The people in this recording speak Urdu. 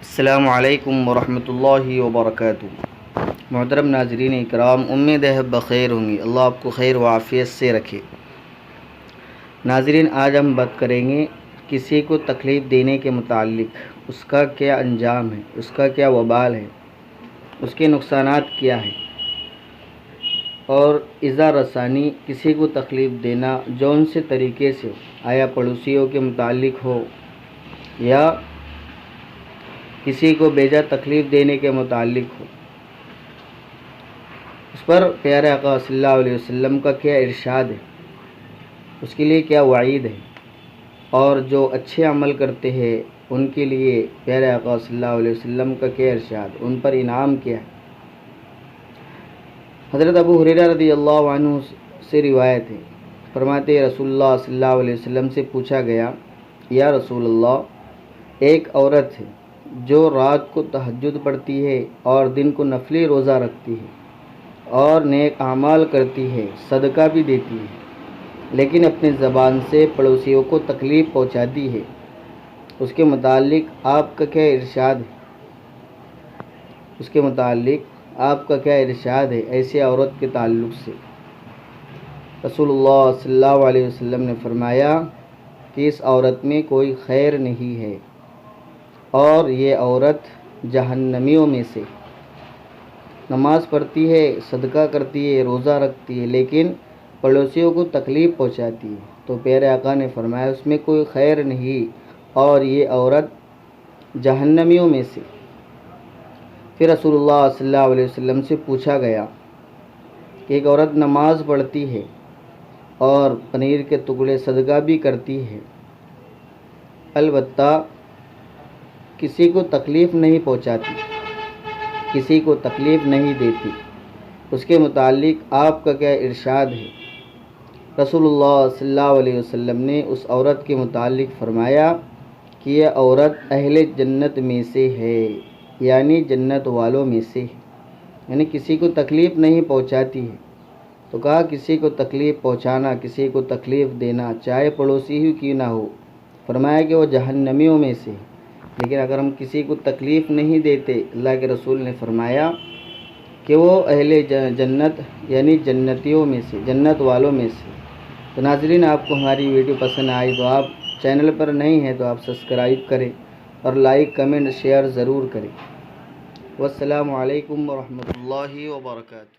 السلام علیکم ورحمۃ اللہ وبرکاتہ۔ محترم ناظرین اکرام، امید ہے بخیر ہوں گی، اللہ آپ کو خیر و عافیت سے رکھے۔ ناظرین، آج ہم بات کریں گے کسی کو تکلیف دینے کے متعلق، اس کا کیا انجام ہے، اس کا کیا وبال ہے، اس کے نقصانات کیا ہیں، اور ایذا رسانی، کسی کو تکلیف دینا جون سے طریقے سے، آیا پڑوسیوں کے متعلق ہو یا کسی کو بیجا تکلیف دینے کے متعلق ہو، اس پر پیارے آقا صلی اللہ علیہ وسلم کا کیا ارشاد ہے، اس کے لیے کیا وعید ہے، اور جو اچھے عمل کرتے ہیں ان کے لیے پیارے آقا صلی اللہ علیہ وسلم کا کیا ارشاد، ان پر انعام کیا ہے۔ حضرت ابو ہریرہ رضی اللہ عنہ سے روایت ہے، فرماتے ہیں رسول اللہ صلی اللہ علیہ وسلم سے پوچھا گیا، یا رسول اللہ، ایک عورت ہے جو رات کو تہجد پڑھتی ہے اور دن کو نفلی روزہ رکھتی ہے اور نیک اعمال کرتی ہے، صدقہ بھی دیتی ہے، لیکن اپنی زبان سے پڑوسیوں کو تکلیف پہنچاتی ہے، اس کے متعلق آپ کا کیا ارشاد ہے؟ اس کے متعلق آپ کا کیا ارشاد ہے ایسے عورت کے تعلق سے؟ رسول اللہ صلی اللہ علیہ وسلم نے فرمایا کہ اس عورت میں کوئی خیر نہیں ہے اور یہ عورت جہنمیوں میں سے، نماز پڑھتی ہے، صدقہ کرتی ہے، روزہ رکھتی ہے، لیکن پڑوسیوں کو تکلیف پہنچاتی ہے، تو پیارے آقا نے فرمایا اس میں کوئی خیر نہیں اور یہ عورت جہنمیوں میں سے۔ پھر رسول اللہ صلی اللہ علیہ وسلم سے پوچھا گیا کہ ایک عورت نماز پڑھتی ہے اور پنیر کے ٹکڑے صدقہ بھی کرتی ہے، البتہ کسی کو تکلیف نہیں پہنچاتی، کسی کو تکلیف نہیں دیتی، اس کے متعلق آپ کا کیا ارشاد ہے؟ رسول اللہ صلی اللہ علیہ وسلم نے اس عورت کے متعلق فرمایا کہ یہ عورت اہل جنت میں سے ہے، یعنی جنت والوں میں سے ہے، یعنی کسی کو تکلیف نہیں پہنچاتی ہے۔ تو کہا کسی کو تکلیف پہنچانا، کسی کو تکلیف دینا، چاہے پڑوسی ہی کیوں نہ ہو، فرمایا کہ وہ جہنمیوں میں سے ہے۔ لیکن اگر ہم کسی کو تکلیف نہیں دیتے، اللہ کے رسول نے فرمایا کہ وہ اہل جنت یعنی جنتیوں میں سے، جنت والوں میں سے۔ تو ناظرین، آپ کو ہماری ویڈیو پسند آئی تو آپ چینل پر نہیں ہیں تو آپ سبسکرائب کریں اور لائک، کمنٹ، شیئر ضرور کریں۔ والسلام علیکم ورحمۃ اللہ وبرکاتہ۔